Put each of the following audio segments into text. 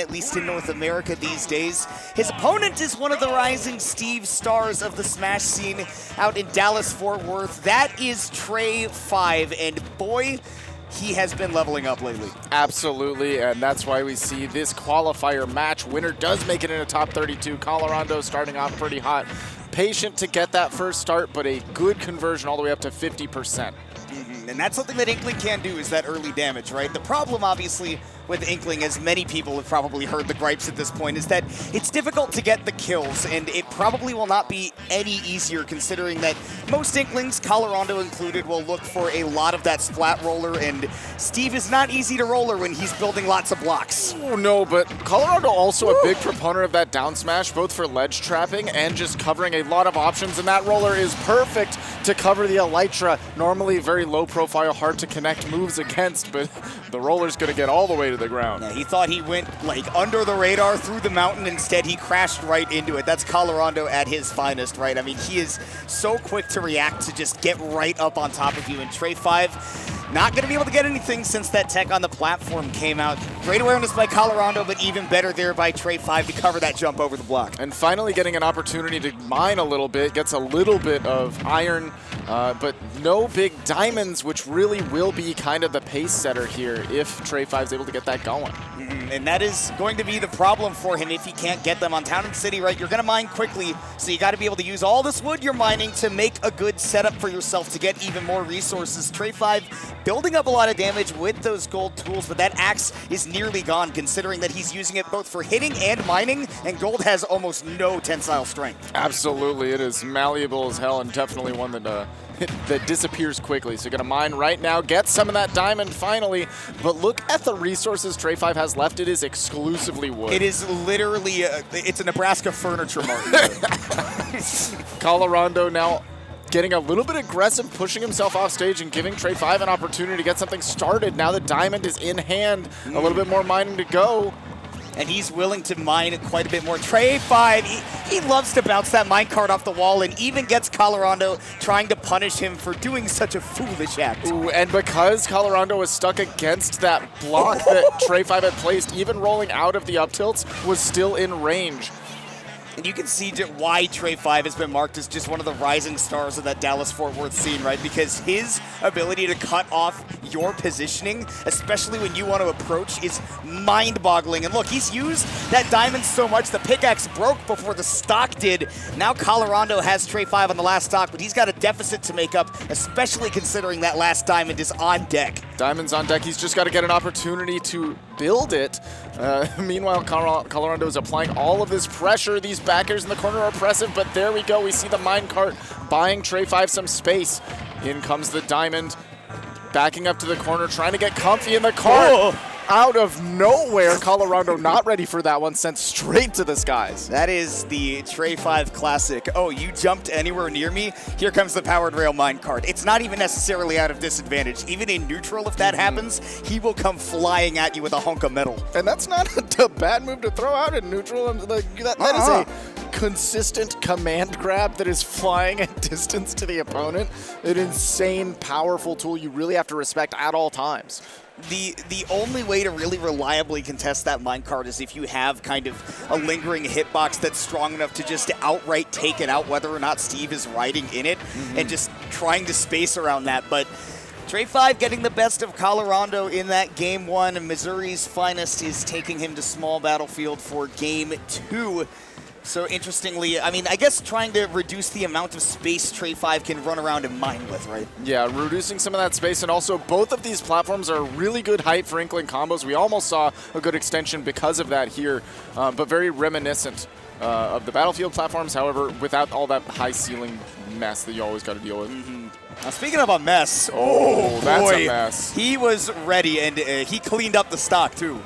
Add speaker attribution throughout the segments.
Speaker 1: at least in North America these days. His opponent is one of the rising Steve stars of the Smash scene out in Dallas-Fort Worth. That is Trey5, and boy, he has been leveling up lately.
Speaker 2: Absolutely, and that's why we see this qualifier match. Winner does make it in a top 32. Colorondo starting off pretty hot. Patient to get that first start, but a good conversion all the way up to 50%.
Speaker 1: And that's something that Inkling can do, is that early damage, right? The problem, obviously, with Inkling, as many people have probably heard the gripes at this point, is that it's difficult to get the kills, and it probably will not be any easier considering that most Inklings, Colorondo included, will look for a lot of that splat roller, and Steve is not easy to roller when he's building lots of blocks.
Speaker 2: Oh, no, but Colorondo also a big proponent of that down smash, both for ledge trapping and just covering a lot of options, and that roller is perfect to cover the Elytra. Normally very low profile, hard to connect moves against, but the roller's gonna get all the way to the ground.
Speaker 1: Yeah, he thought he went like under the radar through the mountain. Instead, he crashed right into it. That's Colorondo at his finest, right? I mean, he is so quick to react, to just get right up on top of you. And Trey5 not going to be able to get anything since that tech on the platform came out. Great awareness by Colorondo, but even better there by Trey5 to cover that jump over the block.
Speaker 2: And finally getting an opportunity to mine a little bit, gets a little bit of iron, but no big diamonds, which really will be kind of the pace setter here if Trey5 is able to get that going.
Speaker 1: And that is going to be the problem for him if he can't get them on Town and City, right? You're going to mine quickly, so you got to be able to use all this wood you're mining to make a good setup for yourself to get even more resources. Trey5 building up a lot of damage with those gold tools, but that axe is nearly gone considering that he's using it both for hitting and mining, and gold has almost no tensile strength.
Speaker 2: Absolutely, it is malleable as hell and definitely one that that disappears quickly. So gonna mine right now, get some of that diamond finally, but look at the resources Trey5 has left. It is exclusively wood.
Speaker 1: It is literally, it's a Nebraska furniture market.
Speaker 2: Colorondo now getting a little bit aggressive, pushing himself off stage and giving Trey5 an opportunity to get something started. Now the diamond is in hand, a little bit more mining to go.
Speaker 1: And he's willing to mine quite a bit more. Trey5, he loves to bounce that minecart off the wall and even gets Colorondo trying to punish him for doing such a foolish act.
Speaker 2: Ooh, and because Colorondo was stuck against that block that Trey5 had placed, even rolling out of the up tilts was still in range.
Speaker 1: And you can see why Trey5 has been marked as just one of the rising stars of that Dallas-Fort Worth scene, right? Because his ability to cut off your positioning, especially when you want to approach, is mind-boggling. And look, he's used that diamond so much, the pickaxe broke before the stock did. Now Colorondo has Trey5 on the last stock, but he's got a deficit to make up, especially considering that last diamond is on deck.
Speaker 2: Diamond's on deck. He's just got to get an opportunity to build it. Meanwhile, Colorondo is applying all of this pressure. These backers in the corner are oppressive, but there we go. We see the minecart buying Trey5 some space. In comes the diamond, backing up to the corner, trying to get comfy in the cart. Oh. Out of nowhere, Colorondo not ready for that one, sent straight to the skies.
Speaker 1: That is the Trey5 classic. Oh, you jumped anywhere near me? Here comes the powered rail minecart. It's not even necessarily out of disadvantage. Even in neutral, if that happens, he will come flying at you with a hunk of metal.
Speaker 2: And that's not a bad move to throw out in neutral. That is a consistent command grab that is flying at distance to the opponent. An insane, powerful tool you really have to respect at all times.
Speaker 1: The only way to really reliably contest that minecart is if you have kind of a lingering hitbox that's strong enough to just outright take it out, whether or not Steve is riding in it, and just trying to space around that. But Trey5 getting the best of Colorondo in that game one, and Missouri's finest is taking him to small battlefield for game two. So interestingly, I mean, I guess trying to reduce the amount of space Trey5 can run around and mine with, right?
Speaker 2: Yeah, reducing some of that space, and also both of these platforms are really good height for Inkling combos. We almost saw a good extension because of that here, but very reminiscent of the Battlefield platforms, however, without all that high ceiling mess that you always got to deal with.
Speaker 1: Now, speaking of a mess,
Speaker 2: oh that's a mess.
Speaker 1: He was ready, and he cleaned up the stock, too.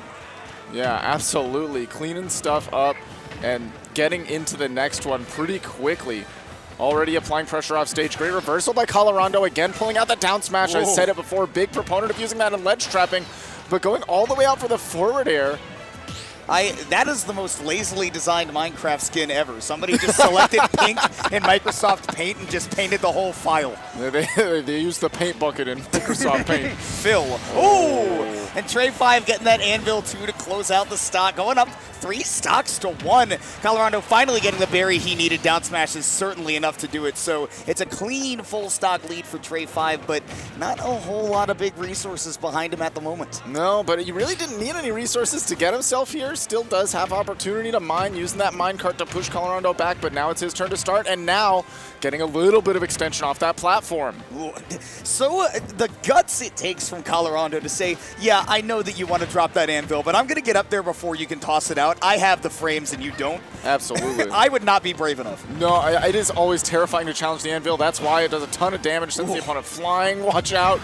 Speaker 2: Yeah, absolutely. Cleaning stuff up and getting into the next one pretty quickly. Already applying pressure off stage. Great reversal by Colorondo. Again, pulling out the down smash. Whoa. I said it before. Big proponent of using that in ledge trapping, but going all the way out for the forward air.
Speaker 1: That is the most lazily designed Minecraft skin ever. Somebody just selected pink in Microsoft Paint and just painted the whole file.
Speaker 2: They used the paint bucket in Microsoft Paint.
Speaker 1: Phil. Oh! And Trey 5 getting that Anvil 2 to close out the stock, going up 3 stocks to 1. Colorondo finally getting the berry he needed. Down smash is certainly enough to do it. So it's a clean full stock lead for Trey 5, but not a whole lot of big resources behind him at the moment.
Speaker 2: No, but he really didn't need any resources to get himself here. Still does have opportunity to mine, using that minecart to push Colorondo back, but now it's his turn to start, and now getting a little bit of extension off that platform.
Speaker 1: So the guts it takes from Colorondo to say, yeah, I know that you want to drop that Anvil, but I'm going to get up there before you can toss it out. I have the frames and you don't.
Speaker 2: Absolutely.
Speaker 1: I would not be brave enough.
Speaker 2: No, it is always terrifying to challenge the Anvil. That's why it does a ton of damage, sends the opponent flying. Watch out.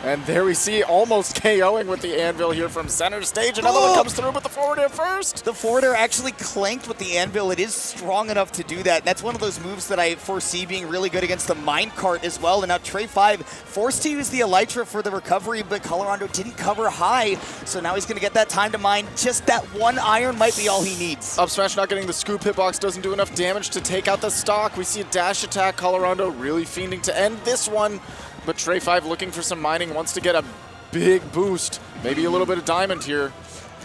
Speaker 2: And there we see almost KOing with the Anvil here from center stage. Another one comes through, but the forward air first.
Speaker 1: The forward air actually clanked with the Anvil. It is strong enough to do that. And that's one of those moves that I foresee being really good against the minecart as well. And now Trey 5 forced to use the Elytra for the recovery, but Colorondo didn't cover high. So now he's going to get that time to mine. Just that one iron might be all he needs.
Speaker 2: Up smash not getting the scoop. Hitbox doesn't do enough damage to take out the stock. We see a dash attack. Colorondo really fiending to end this one. But Trey 5 looking for some mining, wants to get a big boost. Maybe a little bit of diamond here.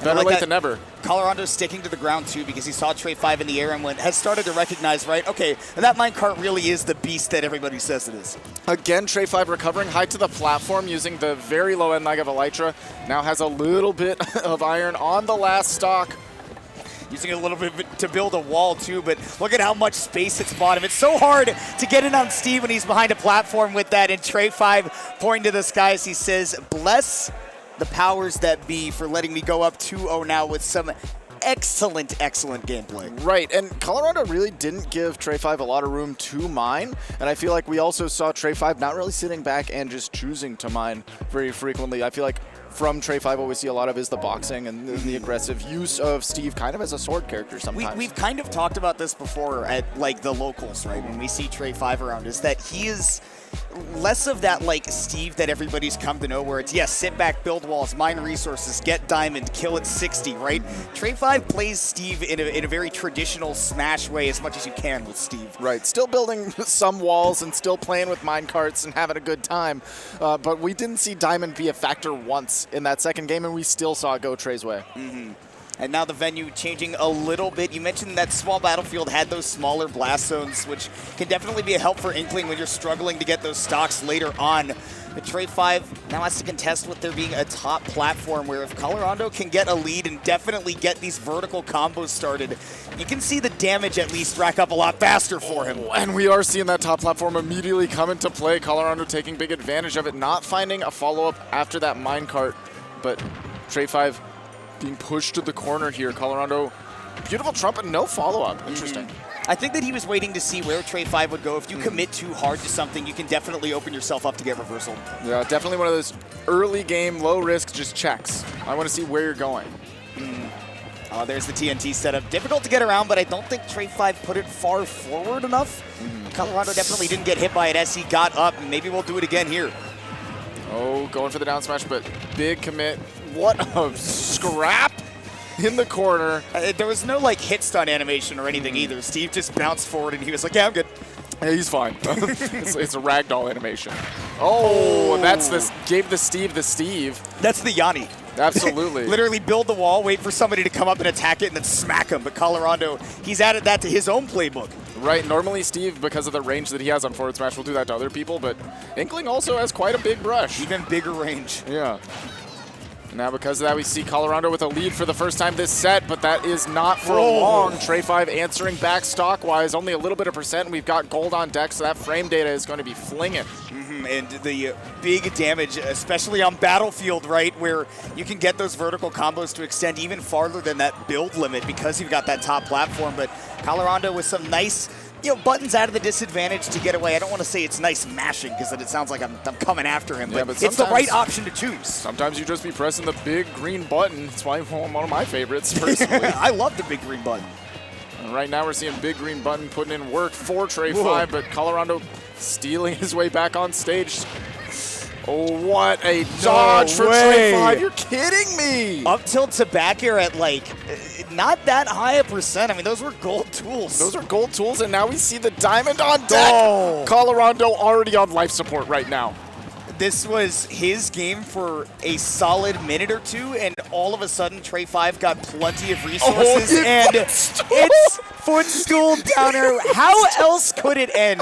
Speaker 2: Better late than never.
Speaker 1: Colorondo's sticking to the ground too because he saw Trey 5 in the air and has started to recognize, right, okay, that minecart really is the beast that everybody says it is.
Speaker 2: Again, Trey 5 recovering high to the platform using the very low end leg of Elytra. Now has a little bit of iron on the last stock.
Speaker 1: Using a little bit to build a wall too, but look at how much space it's bought him. It's so hard to get in on Steve when he's behind a platform with that, and Trey 5 pointing to the skies, he says, bless the powers that be for letting me go up 2-0 now with some excellent gameplay.
Speaker 2: Right, and Colorondo really didn't give Trey 5 a lot of room to mine, and I feel like we also saw Trey 5 not really sitting back and just choosing to mine very frequently. I feel like from Trey 5, what we see a lot of is the boxing and the aggressive use of Steve kind of as a sword character sometimes.
Speaker 1: We've kind of talked about this before at like the locals, right? When we see Trey 5 around, is that he is less of that like Steve that everybody's come to know where it's, yes, sit back, build walls, mine resources, get diamond, kill at 60, right? Trey 5 plays Steve in a very traditional Smash way as much as you can with Steve.
Speaker 2: Right, still building some walls and still playing with minecarts and having a good time. But we didn't see diamond be a factor once in that second game, and we still saw it go Trey's way.
Speaker 1: And now the venue changing a little bit. You mentioned that small battlefield had those smaller blast zones, which can definitely be a help for Inkling when you're struggling to get those stocks later on. But Trey 5 now has to contest with there being a top platform where if Colorondo can get a lead and definitely get these vertical combos started, you can see the damage at least rack up a lot faster for him.
Speaker 2: And we are seeing that top platform immediately come into play. Colorondo taking big advantage of it, not finding a follow-up after that minecart. But Trey 5 being pushed to the corner here. Colorondo, beautiful trumpet, no follow-up. Interesting.
Speaker 1: I think that he was waiting to see where Trey 5 would go. If you commit too hard to something, you can definitely open yourself up to get reversal.
Speaker 2: Yeah, definitely one of those early game, low risk, just checks. I want to see where you're going.
Speaker 1: There's the TNT setup. Difficult to get around, but I don't think Trey 5 put it far forward enough. Colorondo definitely didn't get hit by it as he got up, and maybe we'll do it again here.
Speaker 2: Oh, going for the down smash, but big commit. What a scrap in the corner.
Speaker 1: There was no like hit stun animation or anything either. Steve just bounced forward and he was like, yeah, I'm good.
Speaker 2: Yeah, he's fine. it's a ragdoll animation. Oh, that's this. Gave the Steve the Steve.
Speaker 1: That's the Yanni.
Speaker 2: Absolutely.
Speaker 1: Literally build the wall, wait for somebody to come up and attack it, and then smack him. But Colorondo, he's added that to his own playbook.
Speaker 2: Right, normally Steve, because of the range that he has on forward smash, will do that to other people, but Inkling also has quite a big brush.
Speaker 1: Even bigger range.
Speaker 2: Yeah. Now because of that, we see Colorondo with a lead for the first time this set, but that is not for long. Trey 5 answering back stock-wise, only a little bit of percent. We've got gold on deck, so that frame data is going to be flinging.
Speaker 1: And the big damage, especially on Battlefield, right, where you can get those vertical combos to extend even farther than that build limit because you've got that top platform. But Colorondo with some nice, buttons out of the disadvantage to get away. I don't want to say it's nice mashing because then it sounds like I'm coming after him, but it's the right option to choose.
Speaker 2: Sometimes you just be pressing the big green button. It's why one of my favorites, personally.
Speaker 1: I love the big green button.
Speaker 2: And right now we're seeing big green button putting in work for Trey 5, but Colorondo stealing his way back on stage. Oh, what a dodge for Trey 5. You're kidding me.
Speaker 1: Up tilt to back air at not that high a percent. I mean, those were gold tools.
Speaker 2: Those are gold tools, and now we see the diamond on deck. Colorondo already on life support right now.
Speaker 1: this was his game for a solid minute or two, and all of a sudden Trey 5 got plenty of resources, and it's footstool downer. How else could it end